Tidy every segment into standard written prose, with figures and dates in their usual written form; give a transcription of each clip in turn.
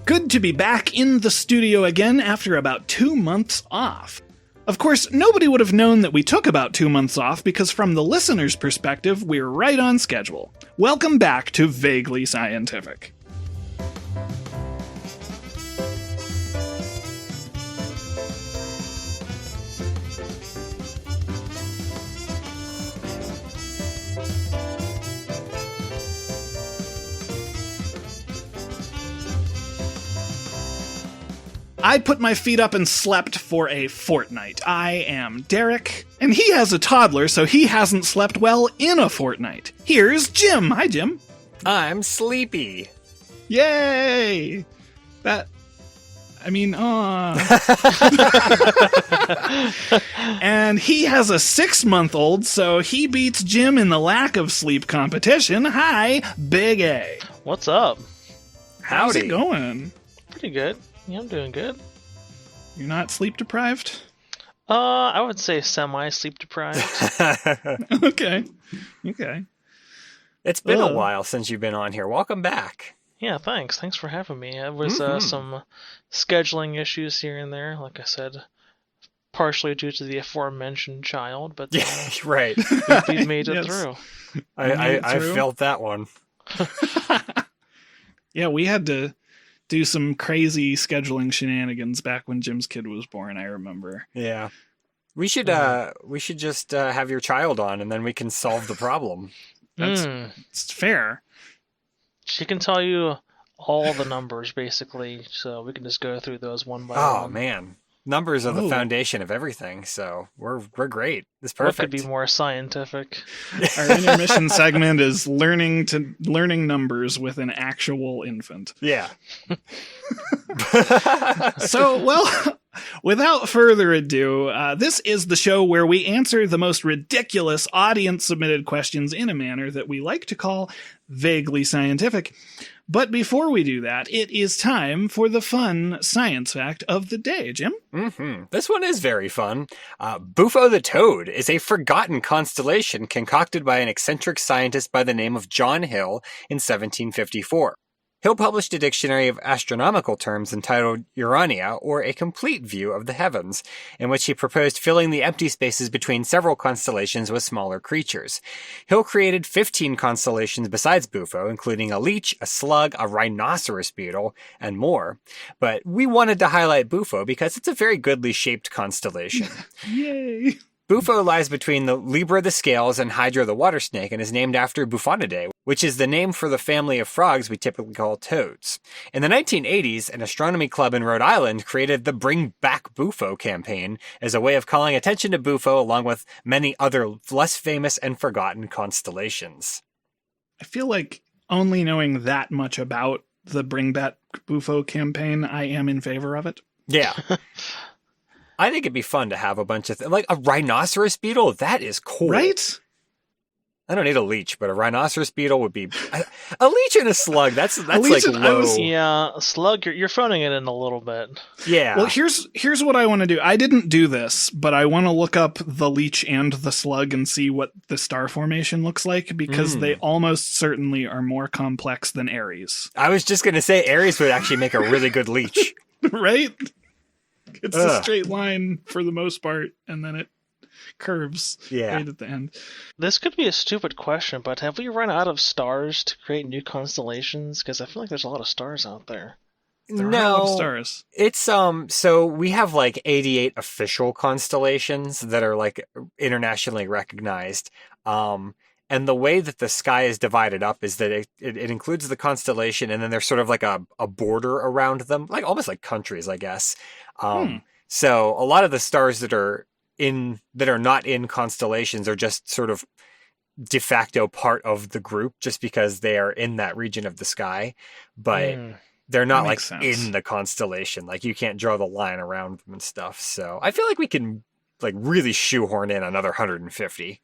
Good to be back in the studio again after about 2 months off. Of course, nobody would have known that we took about 2 months off because from the listener's perspective, we're right on schedule. Welcome back to Vaguely Scientific. I put my feet up and slept for a fortnight. I am Derek, and he has a toddler, so he hasn't slept well in a fortnight. Here's Jim. Hi, Jim. I'm sleepy. Yay! And he has a 6-month-old, so he beats Jim in the lack of sleep competition. Hi, Big A. What's up? How's it going? Pretty good. Yeah, I'm doing good. You're not sleep deprived? I would say semi-sleep deprived. Okay. It's been a while since you've been on here. Welcome back. Yeah, thanks. Thanks for having me. It was some scheduling issues here and there, like I said, partially due to the aforementioned child, but right. we made it through. I felt that one. Yeah, we had to do some crazy scheduling shenanigans back when Jim's kid was born, I remember. Yeah. We should just have your child on and then we can solve the problem. It's fair. She can tell you all the numbers, basically, so we can just go through those one by one. Oh, man. Numbers are the foundation of everything, so we're great. It's perfect. What could be more scientific? Our intermission segment is learning numbers with an actual infant. Yeah. So, well, without further ado, this is the show where we answer the most ridiculous audience-submitted questions in a manner that we like to call vaguely scientific. But before we do that, it is time for the fun science fact of the day. Jim? Mm-hmm. This one is very fun. Bufo the Toad is a forgotten constellation concocted by an eccentric scientist by the name of John Hill in 1754. Hill published a dictionary of astronomical terms entitled Urania, or A Complete View of the Heavens, in which he proposed filling the empty spaces between several constellations with smaller creatures. Hill created 15 constellations besides Bufo, including a leech, a slug, a rhinoceros beetle, and more. But we wanted to highlight Bufo because it's a very goodly shaped constellation. Yay! Bufo lies between the Libra the scales and Hydra the water snake and is named after Buffonidae, which is the name for the family of frogs we typically call toads. In the 1980s, an astronomy club in Rhode Island created the Bring Back Bufo campaign as a way of calling attention to Bufo along with many other less famous and forgotten constellations. I feel like only knowing that much about the Bring Back Bufo campaign, I am in favor of it. Yeah. I think it'd be fun to have a bunch of like a rhinoceros beetle. That is cool. Right? I don't need a leech, but a rhinoceros beetle would be a leech and a slug. That's like low. Yeah, a slug. You're phoning it in a little bit. Yeah. Well, here's what I want to do. I didn't do this, but I want to look up the leech and the slug and see what the star formation looks like because they almost certainly are more complex than Aries. I was just gonna say Aries would actually make a really good leech. Right? It's a straight line for the most part, and then it curves right at the end. This could be a stupid question, but have we run out of stars to create new constellations? Because I feel like there's a lot of stars out there. There are a lot of stars. It's so we have like 88 official constellations that are like internationally recognized. And the way that the sky is divided up is that it includes the constellation, and then there's sort of like a border around them, like almost like countries, I guess. So a lot of the stars that are not in constellations are just sort of de facto part of the group, just because they are in that region of the sky, but they're not like in the constellation. Like you can't draw the line around them and stuff. So I feel like we can like really shoehorn in another 150.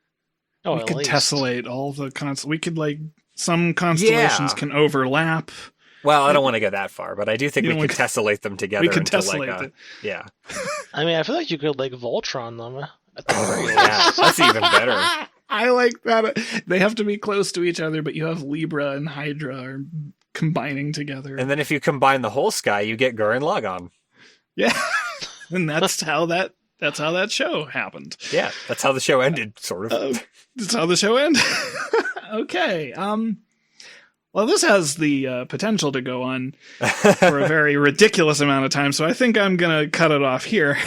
Oh, we could tessellate all the we could like some constellations can overlap. Well, I don't want to go that far, but I do think we could tessellate them together. We could tessellate it. Yeah. I mean, I feel like you could like Voltron them. Yeah, that's even better. I like that. They have to be close to each other, but you have Libra and Hydra are combining together. And then if you combine the whole sky, you get Gurren Lagann. Yeah. And that's how that show happened. Yeah, that's how the show ended, sort of. That's how the show ended. Okay. Well, this has the potential to go on for a very ridiculous amount of time, so I think I'm going to cut it off here.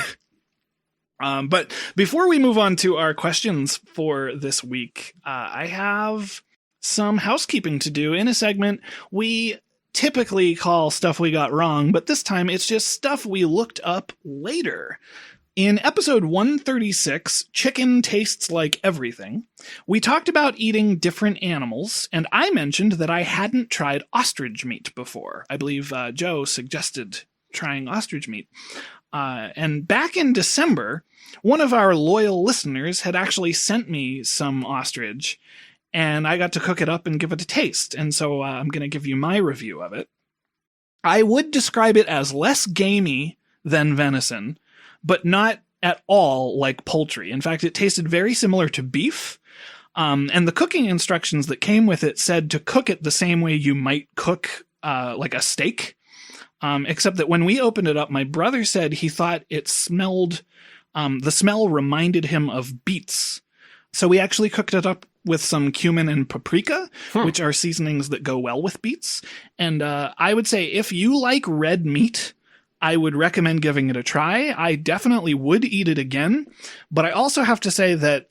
But before we move on to our questions for this week, I have some housekeeping to do in a segment we typically call Stuff We Got Wrong, but this time it's just stuff we looked up later. In episode 136, Chicken Tastes Like Everything, we talked about eating different animals, and I mentioned that I hadn't tried ostrich meat before. I believe Joe suggested trying ostrich meat. And back in December, one of our loyal listeners had actually sent me some ostrich, and I got to cook it up and give it a taste, and so I'm going to give you my review of it. I would describe it as less gamey than venison, but not at all like poultry. In fact, it tasted very similar to beef. And the cooking instructions that came with it said to cook it the same way you might cook like a steak. Except that when we opened it up, my brother said he thought it smelled, the smell reminded him of beets. So we actually cooked it up with some cumin and paprika, which are seasonings that go well with beets. And I would say if you like red meat, I would recommend giving it a try. I definitely would eat it again, but I also have to say that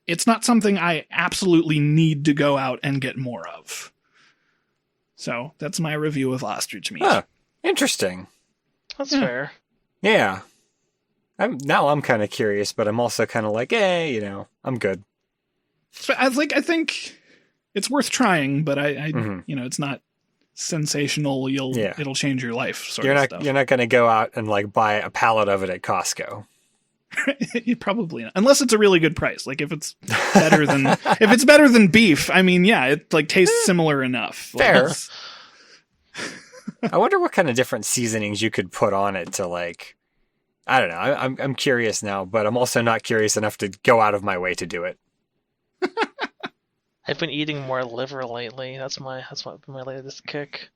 it's not something I absolutely need to go out and get more of. So that's my review of ostrich meat. Huh. Interesting. That's fair. Yeah. I'm kind of curious, but I'm also kind of like, I'm good. So I think it's worth trying, but I it's not sensational. It'll change your life. Sort of stuff. You're not going to go out and like buy a pallet of it at Costco. You probably not, unless it's a really good price. Like if it's better than beef. I mean, yeah, it like tastes similar enough. Fair. I wonder what kind of different seasonings you could put on it to like. I don't know. I'm curious now, but I'm also not curious enough to go out of my way to do it. I've been eating more liver lately. That's my latest kick.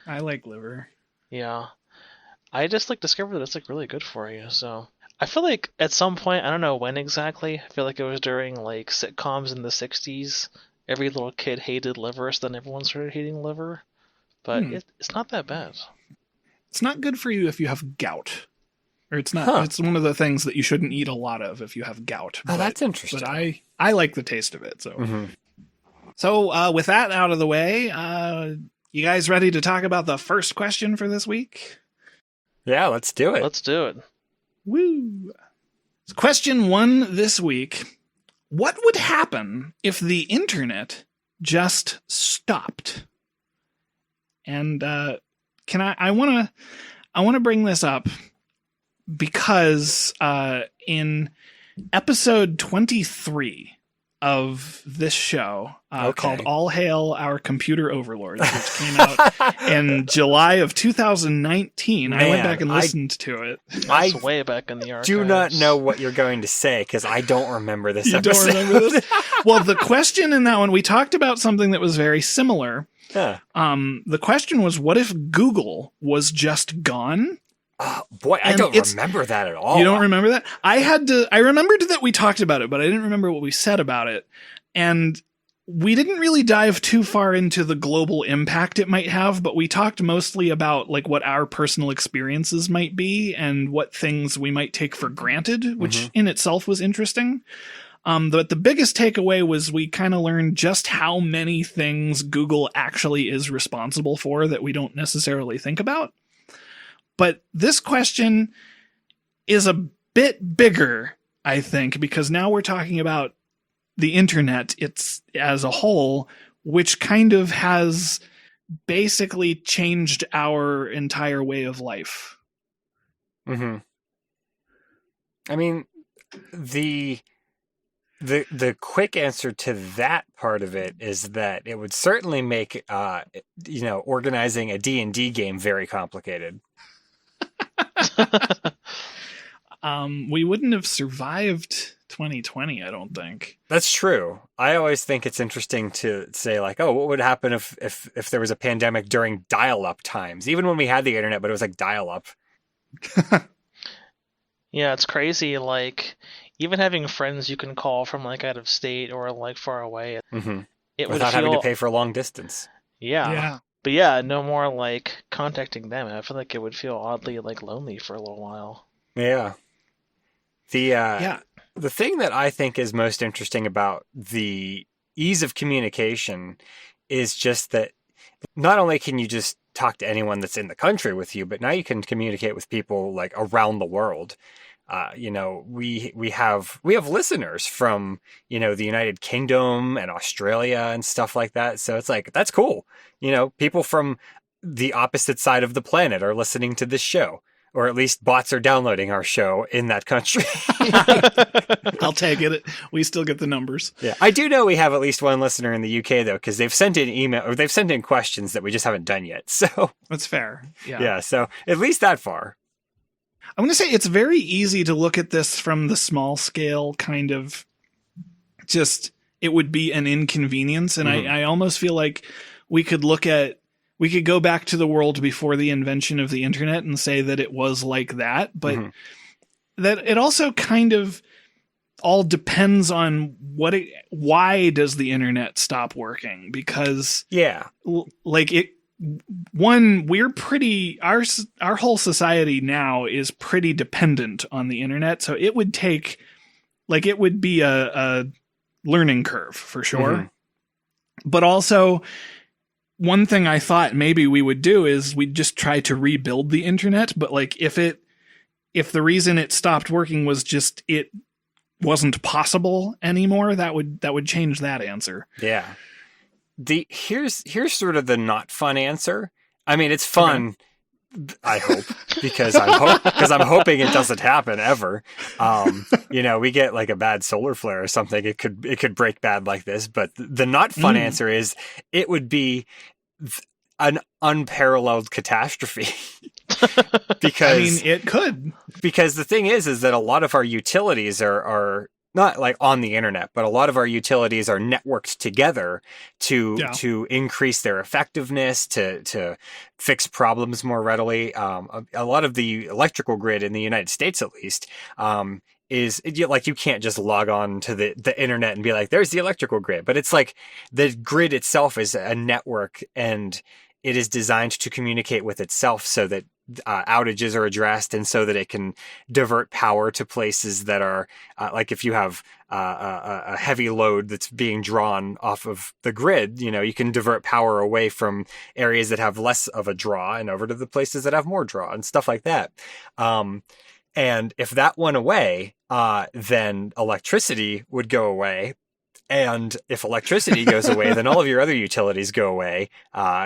I like liver. Yeah. I just discovered that it's really good for you. So I feel like at some point, I don't know when exactly, I feel like it was during sitcoms in the 60s, every little kid hated liver, so then everyone started hating liver. But it's not that bad. It's not good for you if you have gout. Or it's not. It's one of the things that you shouldn't eat a lot of if you have gout. Oh, that's interesting. But I like the taste of it. So, So with that out of the way, you guys ready to talk about the first question for this week? Yeah, let's do it. Let's do it. Woo! So question 1 this week: what would happen if the internet just stopped? And I want to bring this up because in episode 23 of this show called All Hail Our Computer Overlords, which came out in July of 2019. I went back and listened to it. That's way back in the archives. Do not know what you're going to say because I don't remember this You episode. don't remember this? Well, the question in that one, we talked about something that was very similar. Yeah. The question was, what if Google was just gone? Boy, I don't remember that at all. You don't remember that? I remembered that we talked about it, but I didn't remember what we said about it. And we didn't really dive too far into the global impact it might have, but we talked mostly about what our personal experiences might be and what things we might take for granted, which in itself was interesting. But the biggest takeaway was we kind of learned just how many things Google actually is responsible for that we don't necessarily think about. But this question is a bit bigger, I think, because now we're talking about the internet as a whole, which kind of has basically changed our entire way of life. I mean, the quick answer to that part of it is that it would certainly make organizing a D&D game very complicated. We wouldn't have survived 2020, I don't think. That's true. I always think it's interesting to say like, oh, what would happen if there was a pandemic during dial-up times, even when we had the internet, but it was like dial-up. Yeah, it's crazy. Like, even having friends you can call from like out of state or like far away, Mm-hmm. it would Without feel having to pay for long distance. yeah. But yeah, no more like contacting them. I feel like it would feel oddly like lonely for a little while. Yeah. The thing that I think is most interesting about the ease of communication is just that not only can you just talk to anyone that's in the country with you, but now you can communicate with people like around the world. We have listeners from, the United Kingdom and Australia and stuff like that. So it's like, that's cool. People from the opposite side of the planet are listening to this show, or at least bots are downloading our show in that country. I'll take it. We still get the numbers. Yeah. I do know we have at least one listener in the UK though, because they've sent in email or they've sent in questions that we just haven't done yet. So that's fair. Yeah. Yeah. So at least that far. I'm going to say it's very easy to look at this from the small scale kind of just, it would be an inconvenience. And I almost feel like we could go back to the world before the invention of the internet and say that it was like that, but that it also kind of all depends on why does the internet stop working? Because we're pretty, our whole society now is pretty dependent on the internet. So it would be a learning curve for sure. But also, one thing I thought maybe we would do is we'd just try to rebuild the internet. But like, if the reason it stopped working was just it wasn't possible anymore, that would change that answer. Yeah. Here's sort of the not fun answer. I mean, it's fun. Okay. I hope because I'm hoping it doesn't happen ever. We get like a bad solar flare or something. It could break bad like this. But the not fun answer is it would be an unparalleled catastrophe. Because I mean, it could. Because the thing is that a lot of our utilities are not like on the internet, but a lot of our utilities are networked together to increase their effectiveness, to fix problems more readily. A lot of the electrical grid in the United States, at least, is like you can't just log on to the internet and be like, there's the electrical grid. But it's like the grid itself is a network and it is designed to communicate with itself so that outages are addressed and so that it can divert power to places that are like if you have a heavy load that's being drawn off of the grid, you can divert power away from areas that have less of a draw and over to the places that have more draw and stuff like that. And if that went away, then electricity would go away. And if electricity goes away, then all of your other utilities go away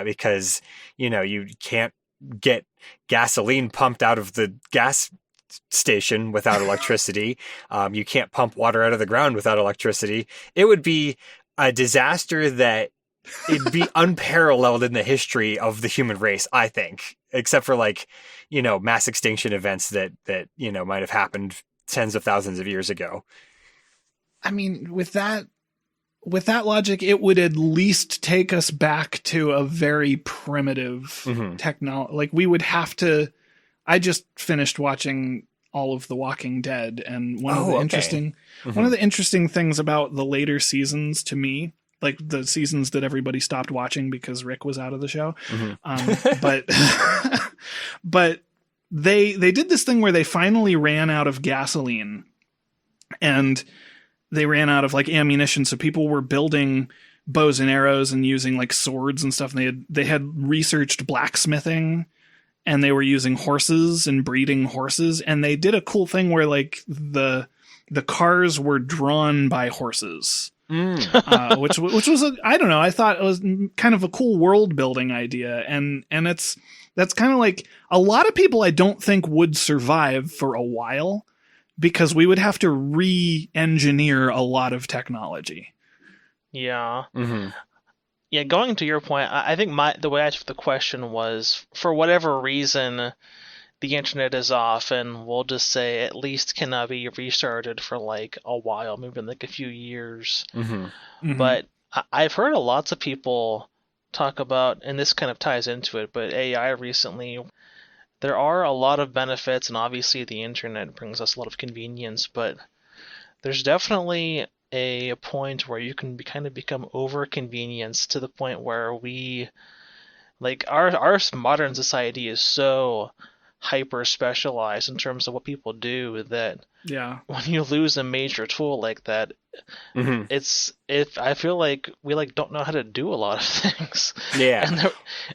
because, you can't get gasoline pumped out of the gas station without electricity. You can't pump water out of the ground without electricity. It would be a disaster that it'd be unparalleled in the history of the human race, I think, except for mass extinction events that might have happened tens of thousands of years ago. I mean, with that logic, it would at least take us back to a very primitive technology. Like we would have to. I just finished watching all of The Walking Dead, and one of the interesting things about the later seasons to me, like the seasons that everybody stopped watching because Rick was out of the show, but they did this thing where they finally ran out of gasoline, and they ran out of ammunition. So people were building bows and arrows and using swords and stuff. And they had researched blacksmithing, and they were using horses and breeding horses. And they did a cool thing where the cars were drawn by horses, which was I don't know. I thought it was kind of a cool world building idea. And that's kind of a lot of people I don't think would survive for a while, because we would have to re-engineer a lot of technology. Yeah. Yeah, going to your point, I think the way I took the question was, for whatever reason, the internet is off, and we'll just say at least cannot be restarted for like a while, maybe like a few years. Mm-hmm. But I've heard lots of people talk about, and this kind of ties into it, but AI recently, there are a lot of benefits, and obviously the internet brings us a lot of convenience, but there's definitely a point where you can kind of become over convenienced to the point where we, like, our modern society is so hyper specialized in terms of what people do that Yeah. when you lose a major tool like that, I feel like we like don't know how to do a lot of things. Yeah.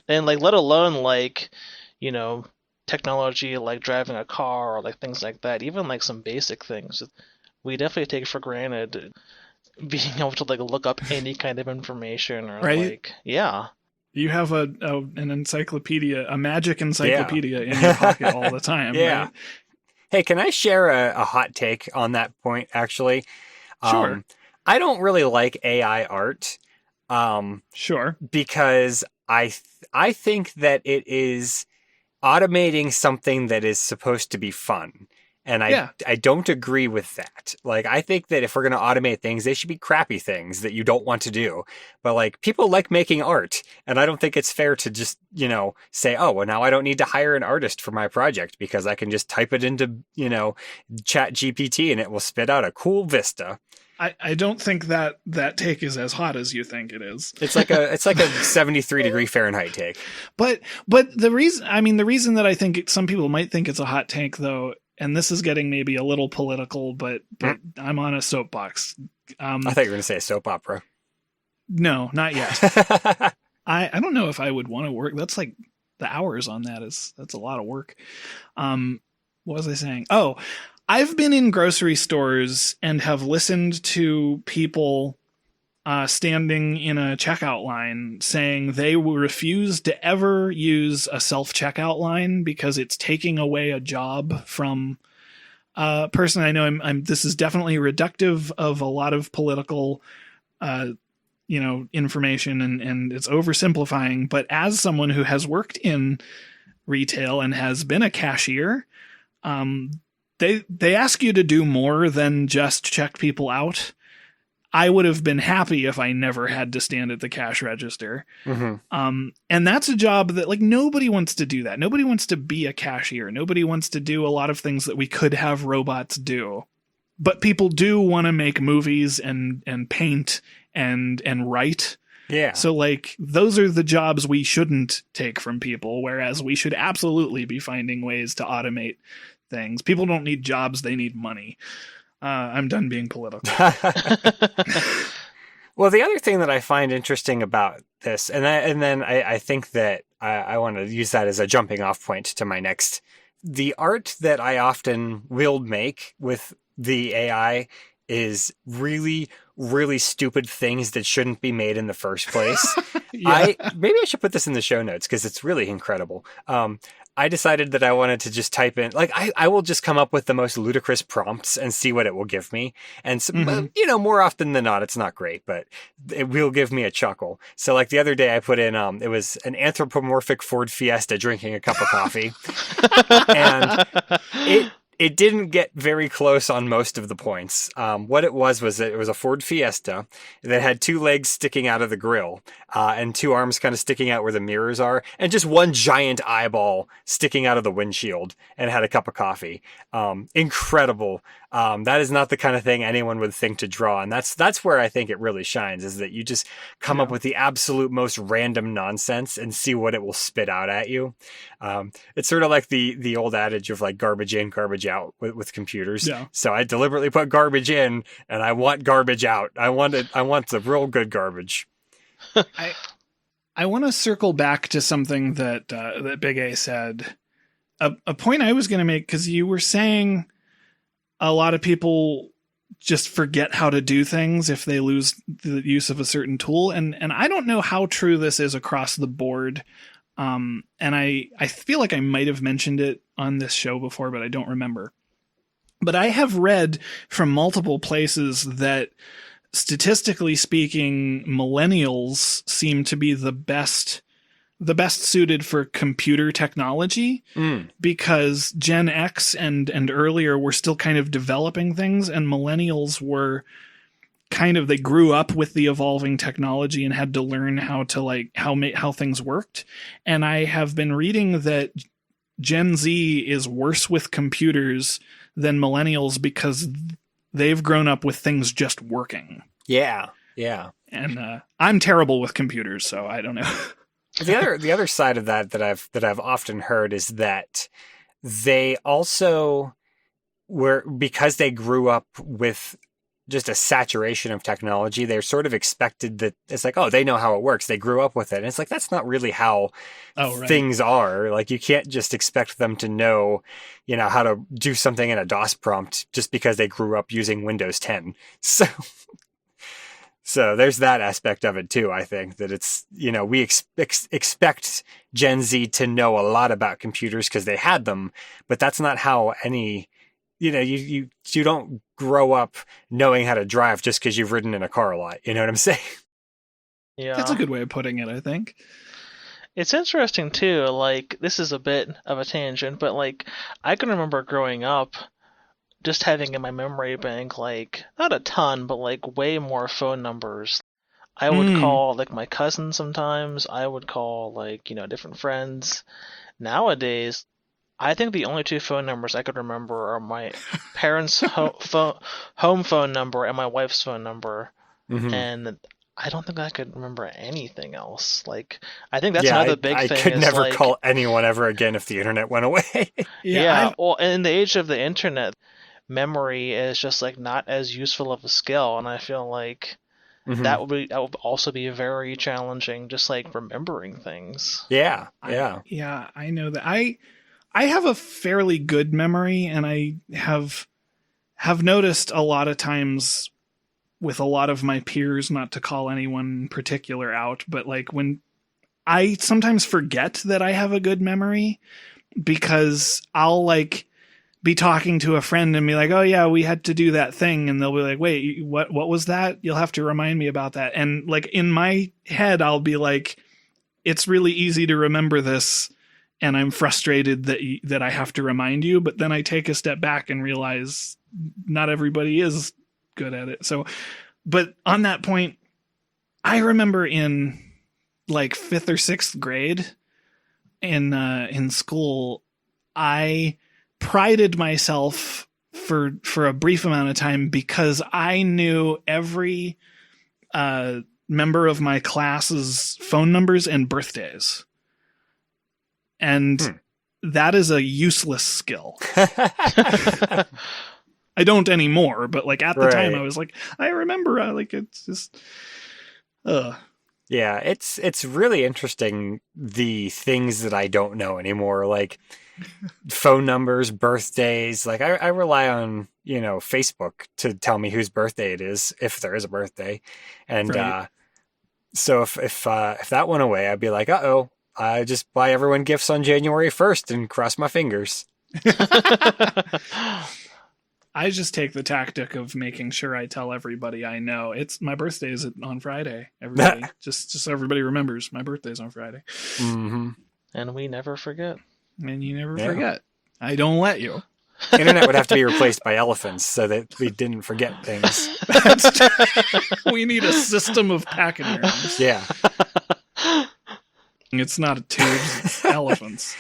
And like let alone like, you know, technology like driving a car or like things like that. Even like some basic things we definitely take for granted. Being able to like look up any kind of information or Right? like yeah. You have an encyclopedia, a magic encyclopedia in your pocket all the time. Yeah. Right? Hey, can I share a hot take on that point, actually? Sure. I don't really like AI art. Sure. Because I think that it is automating something that is supposed to be fun. And I don't agree with that. Like, I think that if we're going to automate things, they should be crappy things that you don't want to do. But like, people like making art. And I don't think it's fair to just, you know, say, oh, well, now I don't need to hire an artist for my project because I can just type it into, you know, Chat GPT and it will spit out a cool vista. I don't think that take is as hot as you think it is. It's like a 73 degree Fahrenheit take. But the reason that I think some people might think it's a hot take though, and this is getting maybe a little political, but I'm on a soapbox. I thought you were going to say a soap opera. No, not yet. I don't know if I would want to work. That's like the hours on that's a lot of work. What was I saying? Oh, I've been in grocery stores and have listened to people standing in a checkout line saying they will refuse to ever use a self-checkout line because it's taking away a job from a person. I know this is definitely reductive of a lot of political information and it's oversimplifying, but as someone who has worked in retail and has been a cashier, they ask you to do more than just check people out. I would have been happy if I never had to stand at the cash register. Mm-hmm. And that's a job that like nobody wants to do that. Nobody wants to be a cashier. Nobody wants to do a lot of things that we could have robots do. But people do want to make movies and paint and write. Yeah. So like those are the jobs we shouldn't take from people, whereas we should absolutely be finding ways to automate things. People don't need jobs, they need money. I'm done being political. Well, the other thing that I find interesting about this, and then I think that I want to use that as a jumping off point to my next, the art that I often will make with the AI is really, really stupid things that shouldn't be made in the first place. Yeah. Maybe I should put this in the show notes because it's really incredible. I decided that I wanted to just type in, like, I will just come up with the most ludicrous prompts and see what it will give me. And, more often than not, it's not great, but it will give me a chuckle. So, like, the other day I put in, it was an anthropomorphic Ford Fiesta drinking a cup of coffee. And it didn't get very close on most of the points. What it was that it was a Ford Fiesta that had two legs sticking out of the grill, and two arms kind of sticking out where the mirrors are, and just one giant eyeball sticking out of the windshield, and had a cup of coffee. Incredible. That is not the kind of thing anyone would think to draw. And that's where I think it really shines, is that you just come up with the absolute most random nonsense and see what it will spit out at you. It's sort of like the old adage of like garbage in, garbage out with computers. Yeah. So I deliberately put garbage in and I want garbage out. I want the real good garbage. I want to circle back to something that Big A said. A point I was going to make, because you were saying a lot of people just forget how to do things if they lose the use of a certain tool. And I don't know how true this is across the board. And I feel like I might have mentioned it on this show before, but I don't remember. But I have read from multiple places that statistically speaking, millennials seem to be the best the best suited for computer technology because Gen X and earlier were still kind of developing things, and millennials were kind of, they grew up with the evolving technology and had to learn how to how things worked. And I have been reading that Gen Z is worse with computers than millennials because they've grown up with things just working. Yeah. And I'm terrible with computers, so I don't know. The other side of that I've often heard is that they also were, because they grew up with just a saturation of technology, they're sort of expected that it's like, oh, they know how it works. They grew up with it. And it's like, that's not really how things are. Like, you can't just expect them to know, how to do something in a DOS prompt just because they grew up using Windows 10. So there's that aspect of it too. I think that it's, we expect Gen Z to know a lot about computers because they had them, but that's not how any, you don't grow up knowing how to drive just because you've ridden in a car a lot. You know what I'm saying? Yeah. That's a good way of putting it, I think. It's interesting too, like, this is a bit of a tangent, but like, I can remember growing up just having in my memory bank, like, not a ton, but like way more phone numbers. I would call like my cousin sometimes. I would call like, different friends. Nowadays, I think the only two phone numbers I could remember are my parents' home phone number and my wife's phone number. Mm-hmm. And I don't think I could remember anything else. Like, I think that's another big thing. I could never call anyone ever again if the internet went away. Well, in the age of the internet, memory is just like not as useful of a skill, and I feel like that would also be very challenging, just like remembering things. Yeah. I know that. I have a fairly good memory, and I have noticed a lot of times with a lot of my peers, not to call anyone in particular out, but like when I sometimes forget that I have a good memory because I'll like be talking to a friend and be like, oh yeah, we had to do that thing. And they'll be like, wait, what was that? You'll have to remind me about that. And like in my head, I'll be like, it's really easy to remember this. And I'm frustrated that I have to remind you. But then I take a step back and realize not everybody is good at it. So, but on that point, I remember in like 5th or 6th grade in school, I prided myself for a brief amount of time because I knew every member of my class's phone numbers and birthdays. And that is a useless skill. I don't anymore, but like at the time I was like, I remember, like, it's just, Yeah, it's really interesting, the things that I don't know anymore, like phone numbers, birthdays. Like I rely on, Facebook to tell me whose birthday it is, if there is a birthday. And so if that went away, I'd be like, uh-oh, I just buy everyone gifts on January 1st and cross my fingers. I just take the tactic of making sure I tell everybody I know. It's my birthday is on Friday. Everybody, just so everybody remembers my birthday's on Friday. Mm-hmm. And we never forget. And you never forget. I don't let you. Internet would have to be replaced by elephants so that we didn't forget things. We need a system of pachyderms. Yeah. It's not tubes, it's elephants.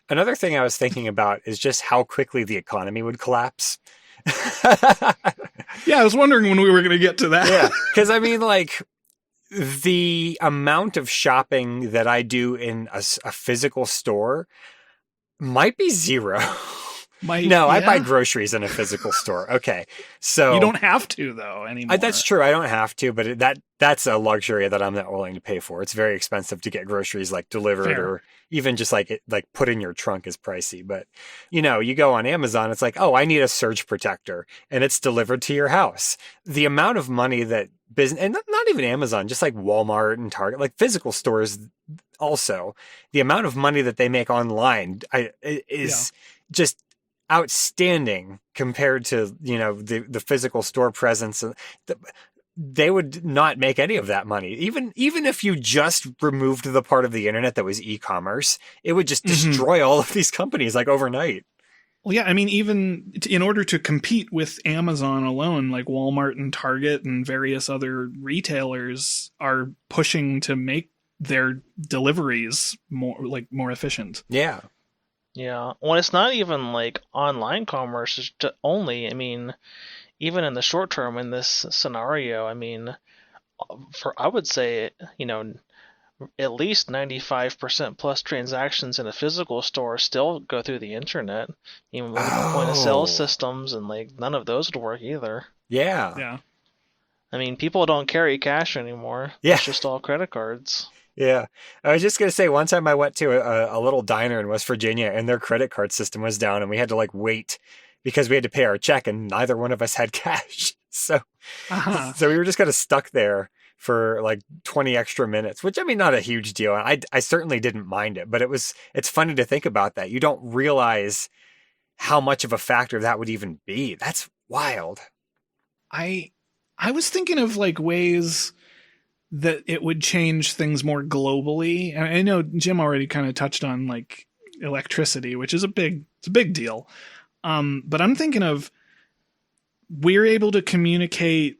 Another thing I was thinking about is just how quickly the economy would collapse. Yeah, I was wondering when we were going to get to that. Yeah, because I mean, like, the amount of shopping that I do in a physical store might be zero. I buy groceries in a physical store. Okay, so you don't have to though anymore. That's true. I don't have to, but that's a luxury that I'm not willing to pay for. It's very expensive to get groceries like delivered, or even just like put in your trunk is pricey. But you go on Amazon, it's like, oh, I need a surge protector, and it's delivered to your house. The amount of money that business, and not even Amazon, just like Walmart and Target, like physical stores, also the amount of money that they make online is just outstanding compared to the physical store presence. they would not make any of that money. Even if you just removed the part of the internet that was e-commerce, it would just destroy all of these companies like overnight. Well, yeah, I mean, even in order to compete with Amazon alone, like Walmart and Target and various other retailers are pushing to make their deliveries more efficient. Yeah. Yeah. Well, it's not even like online commerce only. I mean, even in the short term in this scenario, I mean, I would say, at least 95% plus transactions in a physical store still go through the internet, even with point of sale systems, and like none of those would work either. Yeah. Yeah. I mean, people don't carry cash anymore. Yeah. It's just all credit cards. Yeah. I was just going to say, one time I went to a little diner in West Virginia and their credit card system was down and we had to like wait because we had to pay our check and neither one of us had cash. So we were just kind of stuck there for like 20 extra minutes, which I mean, not a huge deal. I certainly didn't mind it, but it's funny to think about that. You don't realize how much of a factor that would even be. That's wild. I was thinking of like ways that it would change things more globally. And I know Jim already kind of touched on like electricity, which is a big deal. But I'm thinking of, we're able to communicate.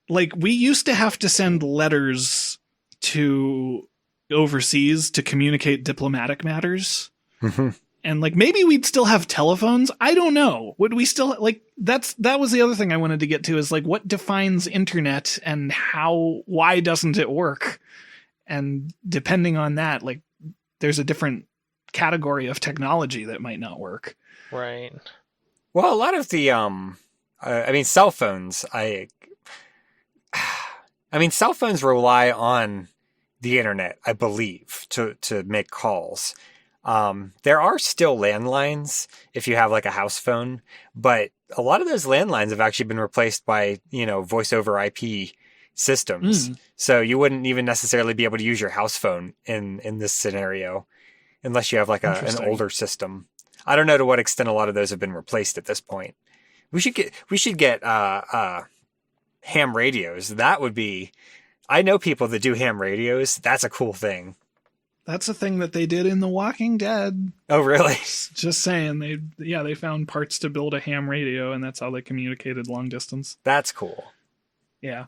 Like, we used to have to send letters to overseas to communicate diplomatic matters. Mm-hmm. And like, maybe we'd still have telephones. I don't know. Would we still like, that was the other thing I wanted to get to, is like, what defines internet and why doesn't it work? And depending on that, like, there's a different category of technology that might not work. Right. Well, a lot of the, cell phones, cell phones rely on the internet, I believe, to make calls. There are still landlines if you have like a house phone, but a lot of those landlines have actually been replaced by, voice over IP systems. So you wouldn't even necessarily be able to use your house phone in this scenario unless you have like an older system. I don't know to what extent a lot of those have been replaced at this point. We should get ham radios. That would be, I know people that do ham radios. That's a cool thing. That's a thing that they did in The Walking Dead. Oh, really? Just saying. They found parts to build a ham radio, and that's how they communicated long distance. That's cool. Yeah.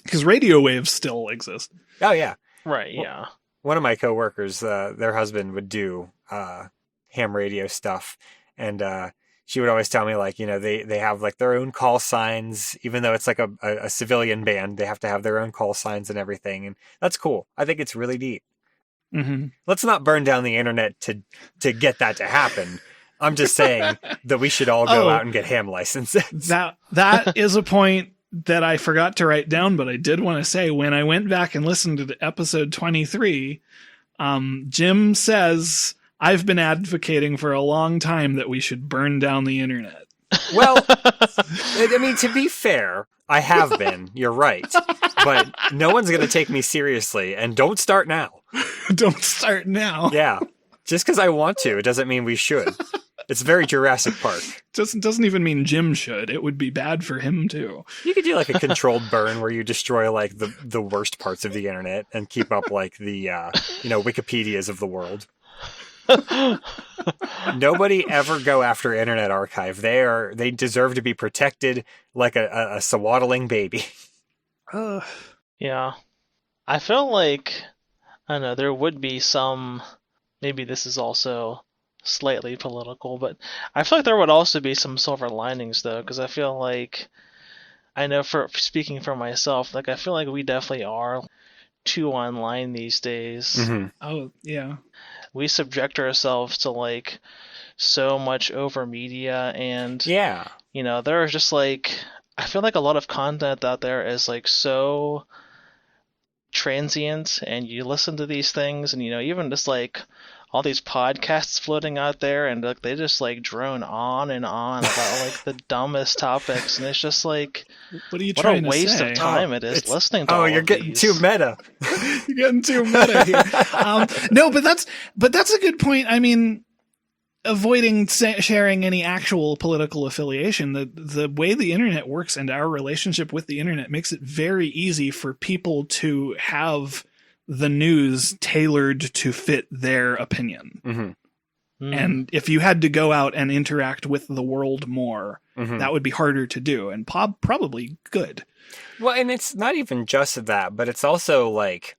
Because radio waves still exist. Oh, yeah. Right, yeah. One of my coworkers, their husband would do ham radio stuff, and she would always tell me, like, they have like their own call signs, even though it's like a civilian band, they have to have their own call signs and everything, and that's cool. I think it's really neat. Mm-hmm. Let's not burn down the internet to get that to happen. I'm just saying that we should all go out and get ham licenses. That is a point that I forgot to write down, but I did want to say, when I went back and listened to the episode 23, Jim says, I've been advocating for a long time that we should burn down the internet. Well, I mean, to be fair, I have been. You're right. But no one's going to take me seriously, and don't start now. Don't start now. Yeah. Just because I want to, it doesn't mean we should. It's very Jurassic Park. Doesn't even mean Jim should. It would be bad for him, too. You could do like a controlled burn where you destroy like the worst parts of the internet and keep up like the, Wikipedias of the world. Nobody ever go after Internet Archive. They deserve to be protected like a swaddling baby. Yeah. I feel like, I don't know, there would be some, maybe this is also slightly political, but I feel like there would also be some silver linings, though, because I feel like, I know for speaking for myself, like I feel like we definitely are too online these days. Mm-hmm. Oh, yeah. We subject ourselves to like so much over media, and yeah, there is just like, I feel like a lot of content out there is like so transient, and you listen to these things, and even just like all these podcasts floating out there, and like they just like drone on and on about like the dumbest topics, and it's just like, what are you trying to say? What a waste of time it is listening to. You're getting too meta. You're getting too meta here. No, but that's a good point. I mean, avoiding sharing any actual political affiliation, the way the internet works and our relationship with the internet makes it very easy for people to have the news tailored to fit their opinion. Mm-hmm. And if you had to go out and interact with the world more, that would be harder to do and probably good. Well, and it's not even just that, but it's also like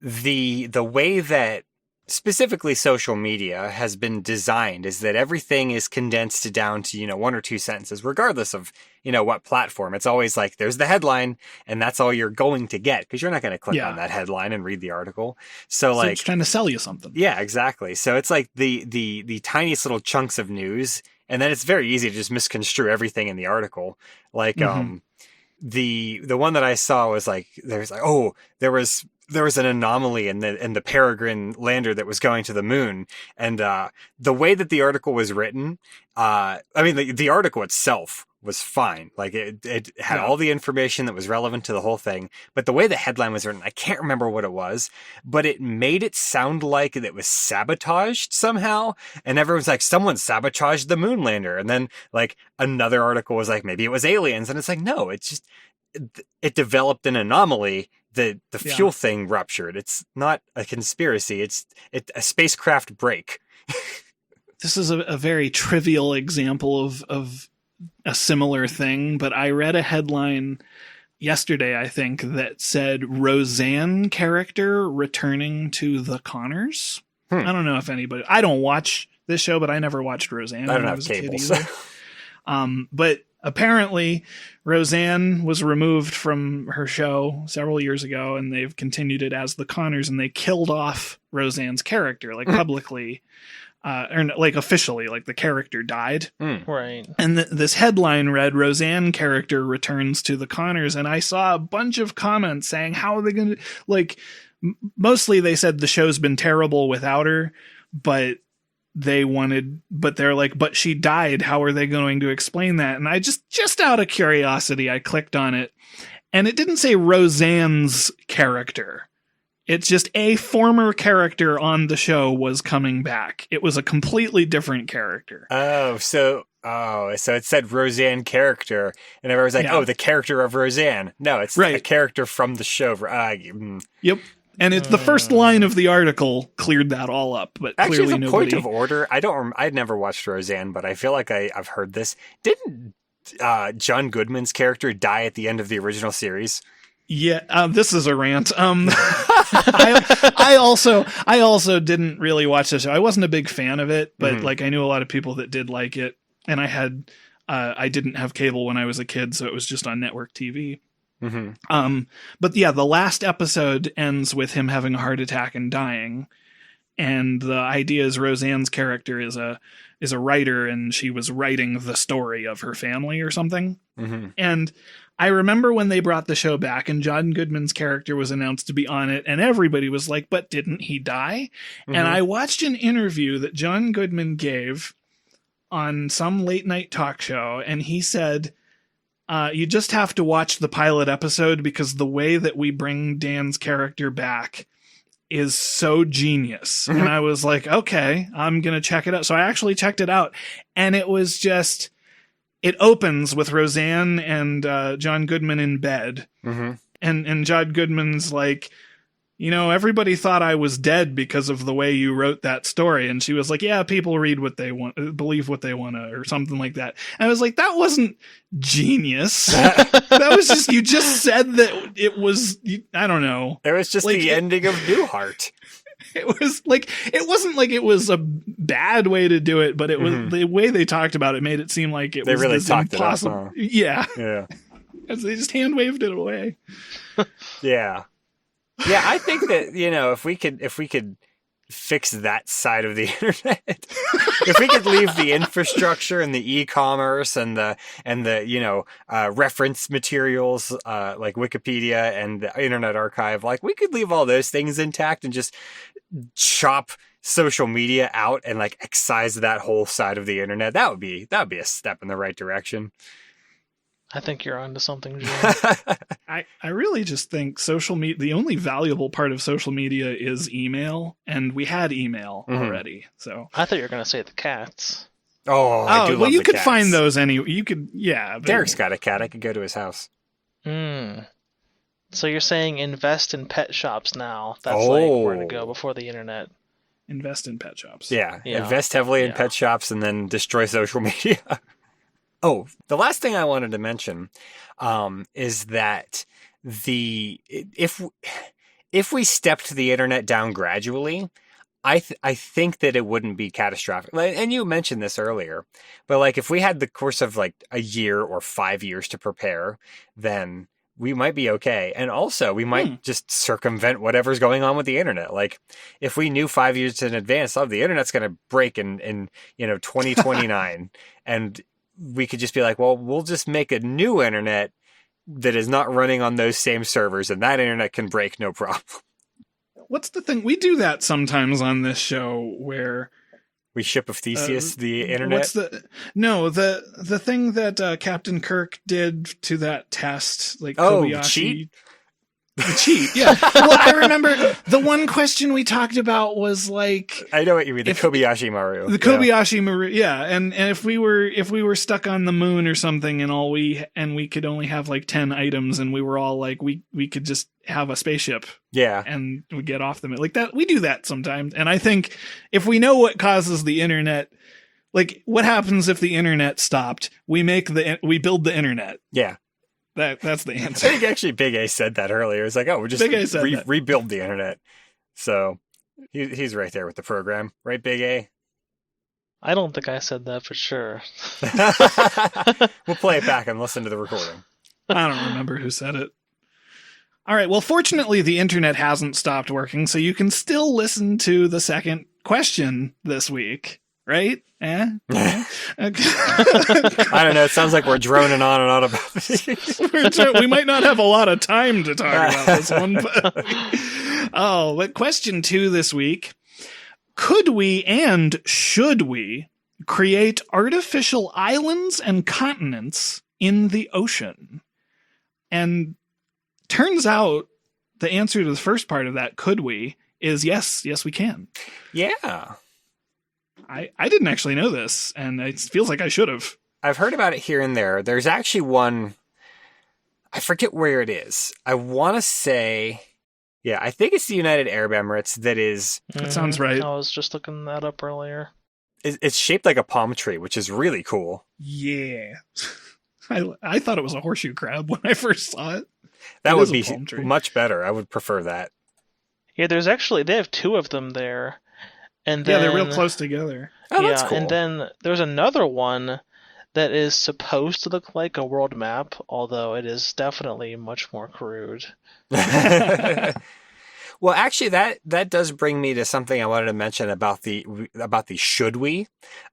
the way that specifically social media has been designed is that everything is condensed down to, 1 or 2 sentences, regardless of, what platform. It's always like, there's the headline and that's all you're going to get because you're not going to click on that headline and read the article. So like it's trying to sell you something. Yeah, exactly. So it's like the tiniest little chunks of news. And then it's very easy to just misconstrue everything in the article. Like, the one that I saw was like, there was an anomaly in the Peregrine lander that was going to the moon. And the way that the article was written, the article itself was fine. Like it had all the information that was relevant to the whole thing. But the way the headline was written, I can't remember what it was, but it made it sound like it was sabotaged somehow. And everyone's like, someone sabotaged the moon lander. And then like another article was like, maybe it was aliens. And it's like, no, it's just, it developed an anomaly. The fuel thing ruptured. It's not a conspiracy. It's a spacecraft break. This is a very trivial example of a similar thing, but I read a headline yesterday, I think, that said Roseanne character returning to the Connors. I don't know if anybody... I don't watch this show, but I never watched Roseanne I when don't I have was cable, a kid either. But apparently Roseanne was removed from her show several years ago, and they've continued it as the Connors, and they killed off Roseanne's character, like publicly, or like officially, like the character died. Right. And this headline read, Roseanne character returns to the Connors. And I saw a bunch of comments saying, how are they going to, like, mostly they said the show's been terrible without her, but they're like, but she died. How are they going to explain that? And I just out of curiosity, I clicked on it, and it didn't say Roseanne's character. It's just a former character on the show was coming back. It was a completely different character. So it said Roseanne character, and everyone was like, oh, the character of Roseanne. No, it's a character from the show. Yep. And it's the first line of the article cleared that all up, but actually, clearly as a nobody... point of order, I'd never watched Roseanne, but I feel like I've heard this. Didn't John Goodman's character die at the end of the original series? Yeah, this is a rant. I also didn't really watch the show. I wasn't a big fan of it, but like I knew a lot of people that did like it, and I didn't have cable when I was a kid, so it was just on network TV. But yeah, the last episode ends with him having a heart attack and dying, and the idea is Roseanne's character is a writer, and she was writing the story of her family or something. And I remember when they brought the show back and John Goodman's character was announced to be on it, and everybody was like, but didn't he die? And I watched an interview that John Goodman gave on some late night talk show, and he said, you just have to watch the pilot episode because the way that we bring Dan's character back is so genius. And I was like, okay, I'm going to check it out. So I actually checked it out, and it was just... It opens with Roseanne and John Goodman in bed. And John Goodman's like, everybody thought I was dead because of the way you wrote that story. And she was like, yeah, people read what they want, believe what they want to, or something like that. And I was like, that wasn't genius. That was just, you just said that it was, I don't know. It was just like, the ending of Newhart. It was like, it wasn't like it was a bad way to do it, but it was the way they talked about it made it seem like it was really this talked impossible. It up, huh? Yeah. As they just hand waved it away. Yeah, I think that, if we could fix that side of the internet, if we could leave the infrastructure and the e-commerce and the reference materials like Wikipedia and the Internet Archive, like we could leave all those things intact and just chop social media out and like excise that whole side of the internet. That'd be a step in the right direction. I think you're onto something, Jim. I really just think social media, the only valuable part of social media is email, and we had email already. So I thought you were going to say the cats. Oh, I do love well, you the could cats. find those you could, yeah. But Derek's got a cat. I could go to his house. So you're saying invest in pet shops now. That's like where to go before the internet. Invest in pet shops. Yeah. Invest heavily in pet shops and then destroy social media. Oh, the last thing I wanted to mention is that if we stepped the internet down gradually, I think that it wouldn't be catastrophic. And you mentioned this earlier, but like if we had the course of like a year or 5 years to prepare, then we might be okay. And also we might just circumvent whatever's going on with the internet. Like if we knew 5 years in advance, the internet's going to break in 2029 and we could just be like, well, we'll just make a new internet that is not running on those same servers and that internet can break no problem. What's the thing? We do that sometimes on this show where we ship of Theseus the internet. What's the thing that Captain Kirk did to that test? Like Kobayashi. Cheat? The cheat, yeah. Well, I remember the one question we talked about was like, I know what you mean, the Kobayashi Maru. The Kobayashi Maru, yeah. And if we were stuck on the moon or something and we could only have like 10 items and we were all like we could just have a spaceship. Yeah. And we get off the moon. Like that, we do that sometimes. And I think if we know what causes the internet, like what happens if the internet stopped, we build the internet. Yeah. That's the answer. I think actually Big A said that earlier. It's like, we'll just rebuild the internet. So he's right there with the program. Right, Big A? I don't think I said that for sure. We'll play it back and listen to the recording. I don't remember who said it. All right. Well, fortunately, the internet hasn't stopped working, so you can still listen to the second question this week. Right? Okay. I don't know. It sounds like we're droning on and on about this. We might not have a lot of time to talk about this one. But question 2 this week. Could we and should we create artificial islands and continents in the ocean? And turns out the answer to the first part of that, could we, is yes, we can. Yeah. I didn't actually know this, and it feels like I should have. I've heard about it here and there. There's actually one, I forget where it is. I want to say, I think it's the United Arab Emirates that is... That sounds right. I was just looking that up earlier. It's shaped like a palm tree, which is really cool. Yeah. I thought it was a horseshoe crab when I first saw it. That would be much better. I would prefer that. Yeah, they have 2 of them there. And then, they're real close together. Oh, that's cool. And then there's another one that is supposed to look like a world map, although it is definitely much more crude. Well, actually, that does bring me to something I wanted to mention about the should we.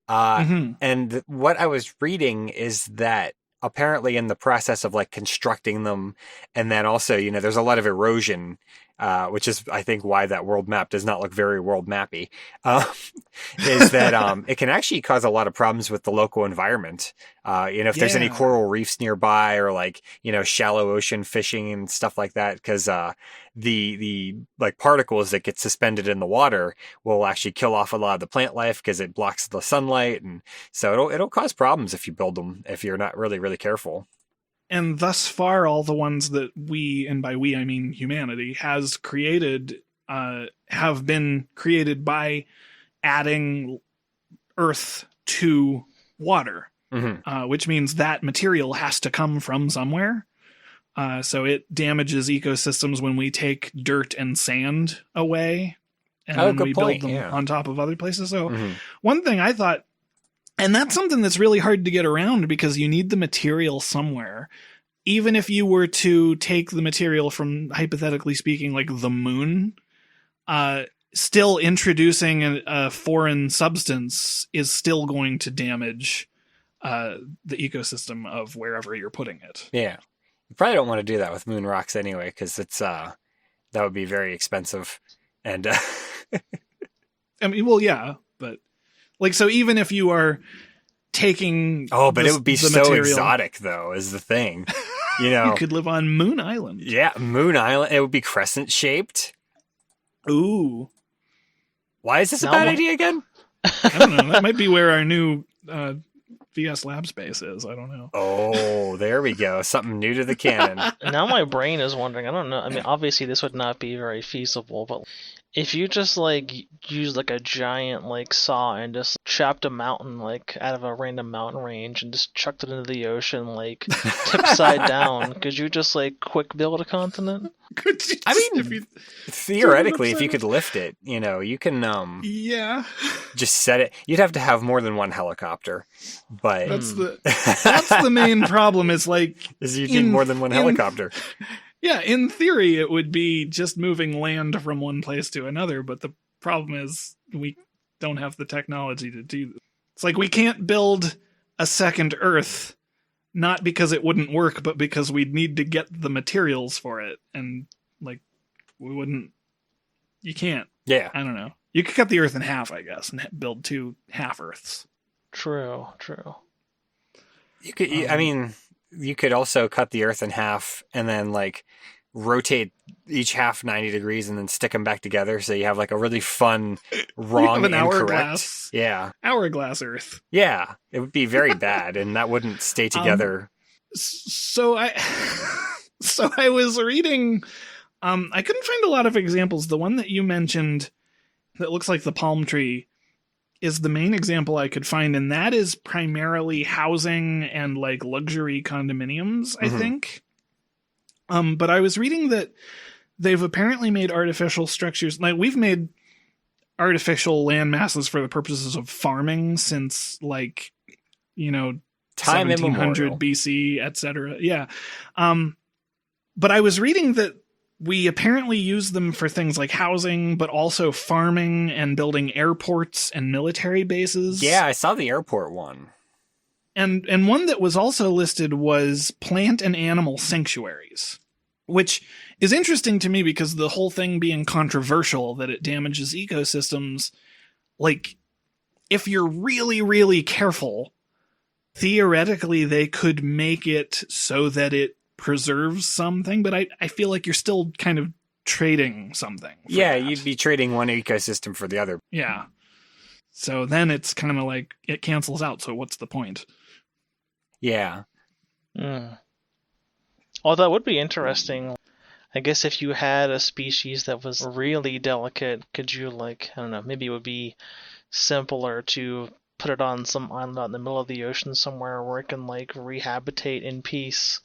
And what I was reading is that apparently in the process of like constructing them, and then also, there's a lot of erosion, which is, I think, why that world map does not look very world mappy, is that it can actually cause a lot of problems with the local environment. If there's any coral reefs nearby or like, shallow ocean fishing and stuff like that, because the like particles that get suspended in the water will actually kill off a lot of the plant life because it blocks the sunlight. And so it'll cause problems if you build them, if you're not really, really careful. And thus far, all the ones that we, and by we I mean humanity, has created, have been created by adding earth to water, which means that material has to come from somewhere. So it damages ecosystems when we take dirt and sand away and then we build them on top of other places. So one thing I thought, and that's something that's really hard to get around because you need the material somewhere. Even if you were to take the material from, hypothetically speaking, like the moon, still introducing a foreign substance is still going to damage the ecosystem of wherever you're putting it. Yeah. You probably don't want to do that with moon rocks anyway, because it's that would be very expensive. And I mean, well, yeah, but like, so even if you are taking. But it would be the so material. exotic, though, is the thing. You You know, could live on Moon Island. yeah, Moon Island. It would be crescent shaped. Ooh, Why is this a Now bad I'm- idea again? I don't know. That might be where our new VS Lab space is. I don't know. Oh, there we go. Something new to the canon. Now my brain is wondering. I don't know. I mean, obviously this would not be very feasible, but if you just like use like a giant like saw and just chopped a mountain like out of a random mountain range and just chucked it into the ocean like tip side down, could you just like quick build a continent? Could you I mean, if you- Theoretically, if you could lift it, you know, you can yeah, just set it. You'd have to have more than one helicopter, but that's the main problem. Is like is you need more than one helicopter. Yeah, in theory, it would be just moving land from one place to another, but the problem is we don't have the technology to do this. It's like we can't build a second Earth, not because it wouldn't work, but because we'd need to get the materials for it. And, like, we wouldn't... You can't. Yeah. I don't know. You could cut the Earth in half, I guess, and build 2 half-Earths. True. You could. I mean, you could also cut the Earth in half and then like rotate each half 90 degrees and then stick them back together, so you have like a really fun wrong an and correct. hourglass. Yeah, Hourglass Earth. yeah. It would be very bad, and that wouldn't stay together. So I was reading. I couldn't find a lot of examples. The one that you mentioned that looks like the palm tree is the main example I could find, and that is primarily housing and like luxury condominiums, I think. But I was reading that they've apparently made artificial structures. Like we've made artificial land masses for the purposes of farming since like, you know, Time 1700 immemorial. BC, etc. Yeah. But I was reading that we apparently use them for things like housing, but also farming and building airports and military bases. Yeah, I saw the airport one. And one that was also listed was plant and animal sanctuaries, which is interesting to me because the whole thing being controversial that it damages ecosystems, like if you're really, really careful, theoretically they could make it so that it preserves something, but I feel like you're still kind of trading something. Yeah, that. you'd be trading one ecosystem for the other. Yeah. So then it's kind of like it cancels out. So what's the point? Yeah. Although that would be interesting. I guess if you had a species that was really delicate, could you like, I don't know, maybe it would be simpler to put it on some island out in the middle of the ocean somewhere where it can like rehabilitate in peace,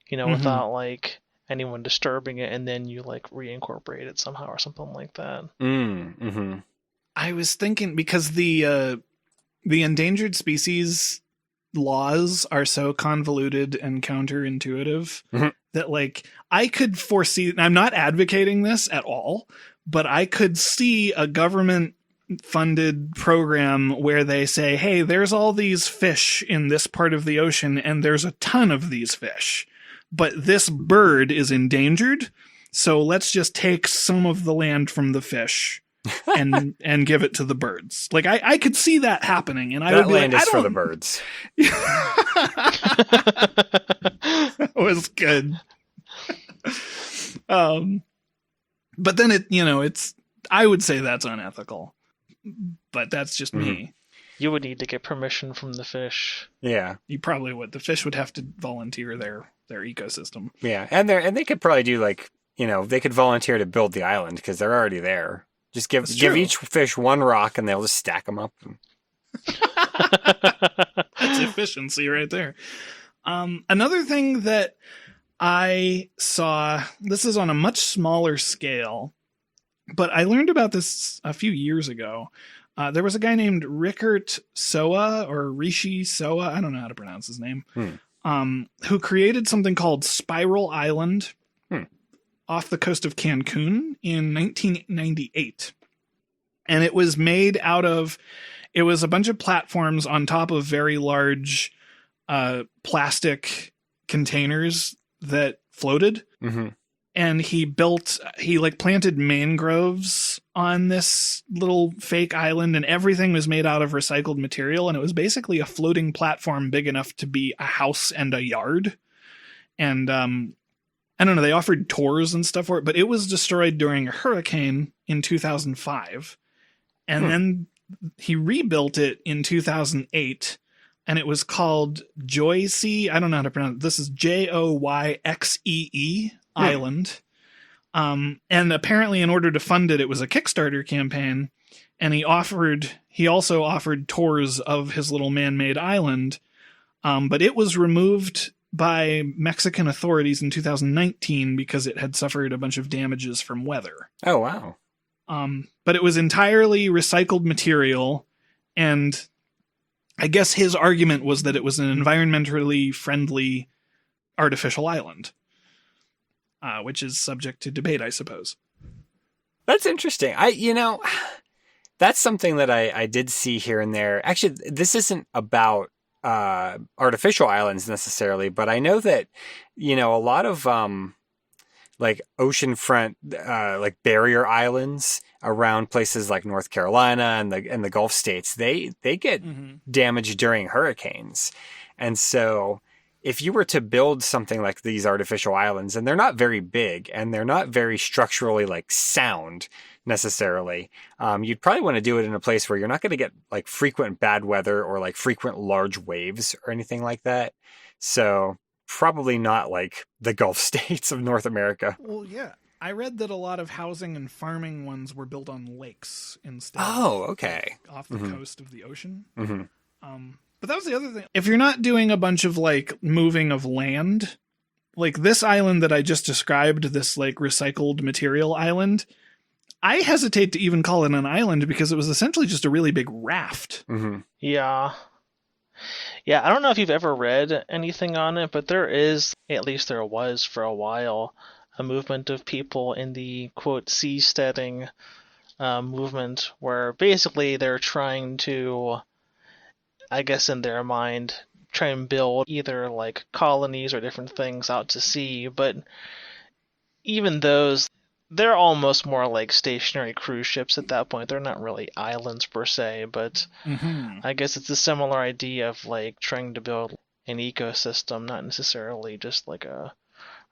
you know, without like anyone disturbing it, and then you like reincorporate it somehow or something like that. Mm-hmm. I was thinking because the endangered species laws are so convoluted and counterintuitive that like I could foresee, I'm not advocating this at all, but I could see a government funded program where they say, hey, there's all these fish in this part of the ocean and there's a ton of these fish, but this bird is endangered. So let's just take some of the land from the fish and give it to the birds. Like I could see that happening, and I That would be land like, is for the birds. That was good. But then it's I would say that's unethical, but that's just me. You would need to get permission from the fish. Yeah. You probably would. The fish would have to volunteer their ecosystem. Yeah, and they could probably do like, they could volunteer to build the island because they're already there. Just give each fish one rock and they'll just stack them up. That's efficiency right there. Another thing that I saw, this is on a much smaller scale, but I learned about this a few years ago. There was a guy named Rickert Soa or Rishi Soa, I don't know how to pronounce his name, who created something called Spiral Island off the coast of Cancun in 1998. And it was made out of, it was a bunch of platforms on top of very large plastic containers that floated. and he planted mangroves on this little fake island, and everything was made out of recycled material, and it was basically a floating platform big enough to be a house and a yard. And I don't know, they offered tours and stuff for it, but it was destroyed during a hurricane in 2005. And then he rebuilt it in 2008, and it was called Joyce. I don't know how to pronounce it. This is Joyxee Island. And apparently in order to fund it, it was a Kickstarter campaign. And he also offered tours of his little man-made island. But it was removed by Mexican authorities in 2019 because it had suffered a bunch of damages from weather. Oh, wow. But it was entirely recycled material, and I guess his argument was that it was an environmentally friendly artificial island, which is subject to debate, I suppose. That's interesting. That's something that I did see here and there. Actually, this isn't about artificial islands necessarily, but I know that, a lot of like oceanfront like barrier islands around places like North Carolina and the Gulf states, they get damaged during hurricanes. And so if you were to build something like these artificial islands, and they're not very big and they're not very structurally like sound necessarily, you'd probably want to do it in a place where you're not going to get like frequent bad weather or like frequent large waves or anything like that. So probably not like the Gulf states of North America. Well, yeah. I read that a lot of housing and farming ones were built on lakes instead. Oh, okay. Off the coast of the ocean. Mm-hmm. But that was the other thing. If you're not doing a bunch of like moving of land, like this island that I just described, this like recycled material island, I hesitate to even call it an island because it was essentially just a really big raft. Mm-hmm. Yeah. Yeah, I don't know if you've ever read anything on it, but there is, at least there was for a while, a movement of people in the, quote, seasteading movement where basically they're trying to, I guess in their mind, try and build either like colonies or different things out to sea, but even those, they're almost more like stationary cruise ships at that point. They're not really islands per se, but I guess it's a similar idea of like trying to build an ecosystem, not necessarily just like a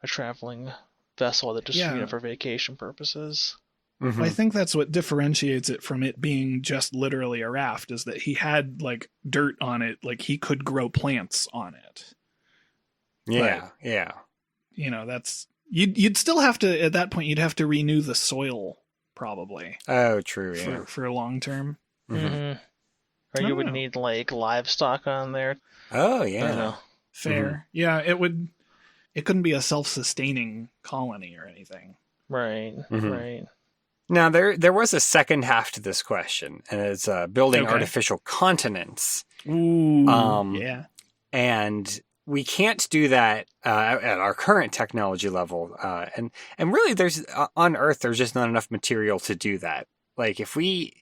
traveling vessel that just for vacation purposes. Mm-hmm. I think that's what differentiates it from it being just literally a raft, is that he had like dirt on it, like he could grow plants on it. Yeah, but, yeah. That's you'd still have to, at that point, you'd have to renew the soil probably. Oh, true. Yeah, for long term. Mm-hmm. Or you would need like livestock on there. Oh, yeah. Fair. Yeah, it couldn't be a self-sustaining colony or anything. Right. Right. Now, there was a second half to this question, and it's building artificial continents. Ooh, yeah. And we can't do that at our current technology level. And really, there's on Earth, there's just not enough material to do that. Like, if we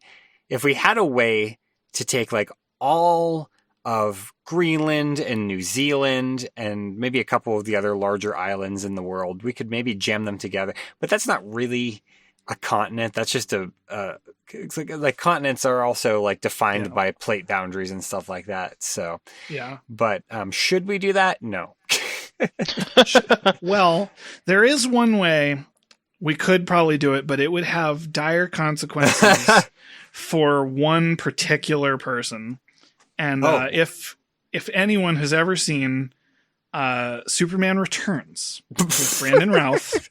had a way to take, like, all of Greenland and New Zealand and maybe a couple of the other larger islands in the world, we could maybe jam them together. But that's not really a continent. That's just it's like continents are also like defined by plate boundaries and stuff like that. So but should we do that? No. Well, there is one way we could probably do it, but it would have dire consequences for one particular person. And if anyone has ever seen Superman Returns with Brandon Routh,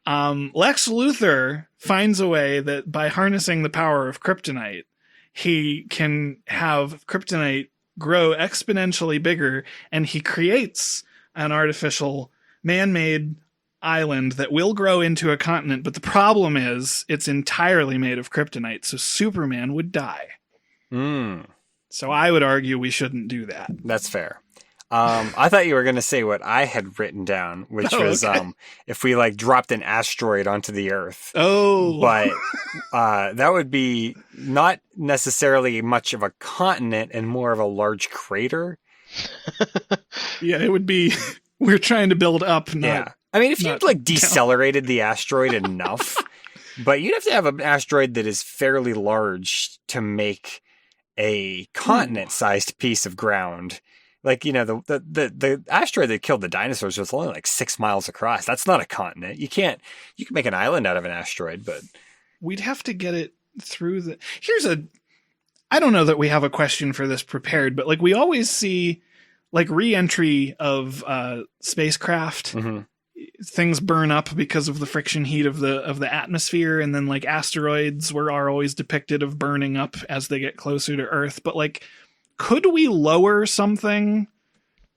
Lex Luthor finds a way that by harnessing the power of kryptonite, he can have kryptonite grow exponentially bigger, and he creates an artificial man-made island that will grow into a continent. But the problem is it's entirely made of kryptonite, so Superman would die. So I would argue we shouldn't do that. That's fair. I thought you were going to say what I had written down, which was if we like dropped an asteroid onto the Earth. Oh, but that would be not necessarily much of a continent and more of a large crater. Yeah, it would be. We're trying to build up, not I mean, if you Not like decelerated the asteroid enough, but you'd have to have an asteroid that is fairly large to make a continent-sized piece of ground. Like, you know, the asteroid that killed the dinosaurs was only like 6 miles across. That's not a continent. You can make an island out of an asteroid, but we'd have to get it through the. I don't know that we have a question for this prepared, but like we always see like re-entry of spacecraft. Mm-hmm. Things burn up because of the friction heat of the atmosphere, and then like asteroids are always depicted of burning up as they get closer to Earth. But like, could we lower something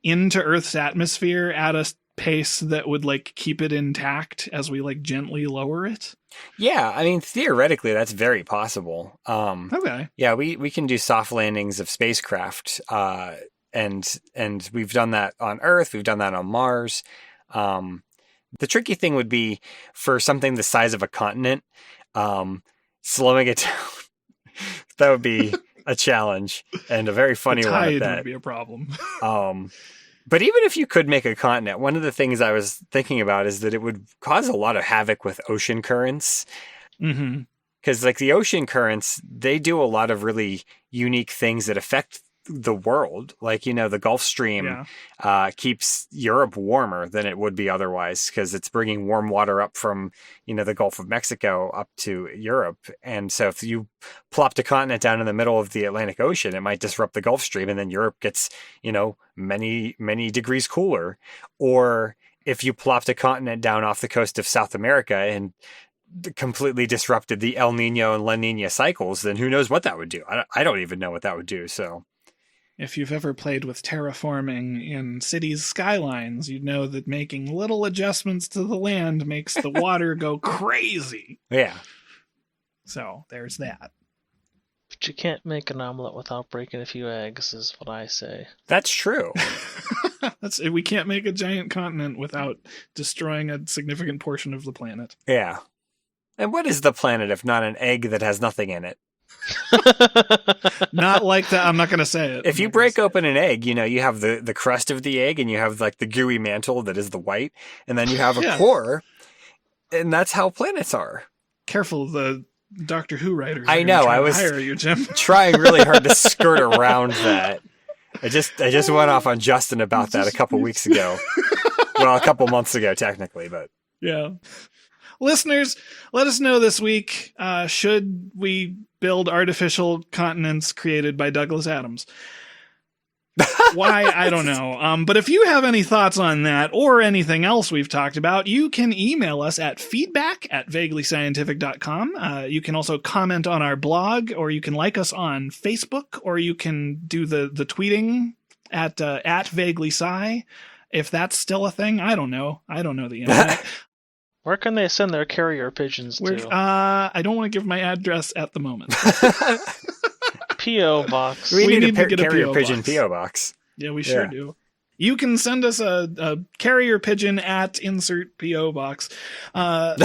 into Earth's atmosphere at a pace that would like keep it intact as we like gently lower it? Yeah, I mean, theoretically, that's very possible. Okay. Yeah, we can do soft landings of spacecraft, and we've done that on Earth. We've done that on Mars. The tricky thing would be for something the size of a continent, slowing it down. That would be a challenge and a very funny the one tide at that. would be a problem. But even if you could make a continent, one of the things I was thinking about is that it would cause a lot of havoc with ocean currents. Mm-hmm. Because like the ocean currents, they do a lot of really unique things that affect the world. Like, you know, the Gulf Stream keeps Europe warmer than it would be otherwise, because it's bringing warm water up from, you know, the Gulf of Mexico up to Europe. And so if you plopped a continent down in the middle of the Atlantic Ocean, it might disrupt the Gulf Stream, and then Europe gets, you know, many, many degrees cooler. Or if you plopped a continent down off the coast of South America and completely disrupted the El Nino and La Nina cycles, then who knows what that would do. I don't even know what that would do. So if you've ever played with terraforming in cities' skylines, you'd know that making little adjustments to the land makes the water go crazy. Yeah. So there's that. But you can't make an omelet without breaking a few eggs, is what I say. That's true. We can't make a giant continent without destroying a significant portion of the planet. Yeah. And what is the planet if not an egg that has nothing in it? Not like that. I'm not going to say it. If you break open an egg, you know, you have the crust of the egg, and you have like the gooey mantle that is the white, and then you have a core, and that's how planets are. Careful, the Doctor Who writers. I know. I was hire you, Jim. trying really hard to skirt around that. I just went off on Justin about that a couple weeks ago. Well, a couple months ago, technically, but yeah. Listeners, let us know this week, should we build artificial continents created by Douglas Adams? Why? I don't know. But if you have any thoughts on that or anything else we've talked about, you can email us at feedback@vaguelyscientific.com. You can also comment on our blog, or you can like us on Facebook, or you can do the tweeting at vaguelysci. If that's still a thing, I don't know. I don't know the internet. Where can they send their carrier pigeons to? I don't want to give my address at the moment. P.O. Box. we need to a get a carrier P.O. pigeon box. P.O. box. Yeah, we sure do. You can send us a carrier pigeon at insert P.O. box. But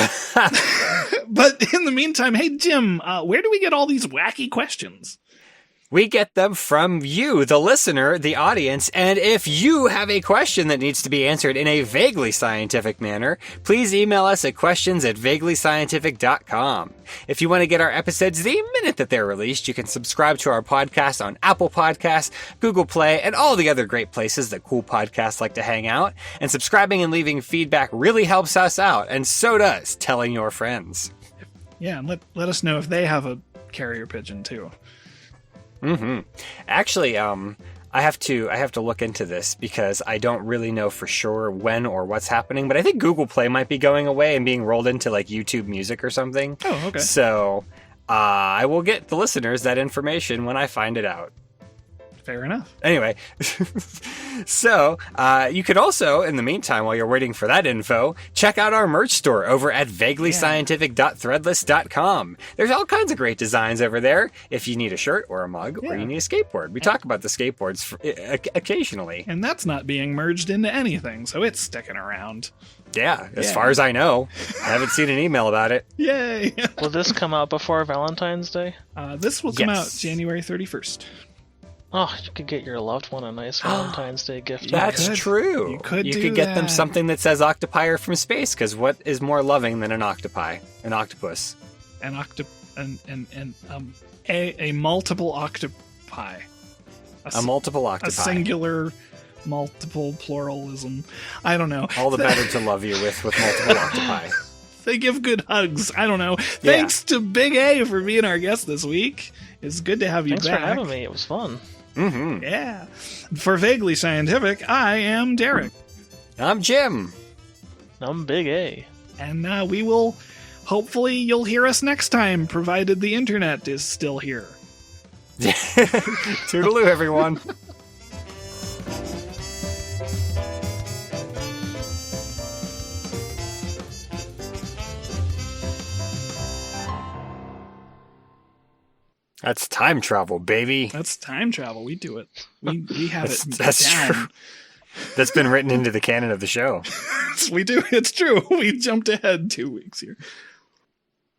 in the meantime, hey, Jim, where do we get all these wacky questions? We get them from you, the listener, the audience, and if you have a question that needs to be answered in a vaguely scientific manner, please email us at questions@vaguelyscientific.com. If you want to get our episodes the minute that they're released, you can subscribe to our podcast on Apple Podcasts, Google Play, and all the other great places that cool podcasts like to hang out. And subscribing and leaving feedback really helps us out, and so does telling your friends. Yeah, and let us know if they have a carrier pigeon too. Mm-hmm. Actually, I have to look into this because I don't really know for sure when or what's happening, but I think Google Play might be going away and being rolled into like YouTube Music or something. Oh, okay. So I will get the listeners that information when I find it out. Fair enough. Anyway, so you could also, in the meantime, while you're waiting for that info, check out our merch store over at vaguelyscientific.threadless.com. There's all kinds of great designs over there if you need a shirt or a mug or you need a skateboard. We talk about the skateboards occasionally. And that's not being merged into anything, so it's sticking around. Yeah, as far as I know. I haven't seen an email about it. Yay! Will this come out before Valentine's Day? This will come out Yes. January 31st. Oh, you could get your loved one a nice Valentine's Day gift. That's could. true. You could get them that. something that says octopi are from space, because what is more loving than an octopi? An octopus. A multiple octopi. A multiple octopi. A singular, multiple pluralism. I don't know. All the better to love you with multiple octopi. They give good hugs. I don't know. Thanks to Big A for being our guest this week. It's good to have you Thanks back. for having me. It was fun. Mm-hmm. Yeah. For Vaguely Scientific, I am Derek. I'm Jim. I'm Big A. And we will, hopefully you'll hear us next time, provided the internet is still here. Toodaloo, everyone. That's time travel, baby. That's time travel. We do it. We have it That's down. true. That's been written into the canon of the show. We do. It's true. We jumped ahead 2 weeks here.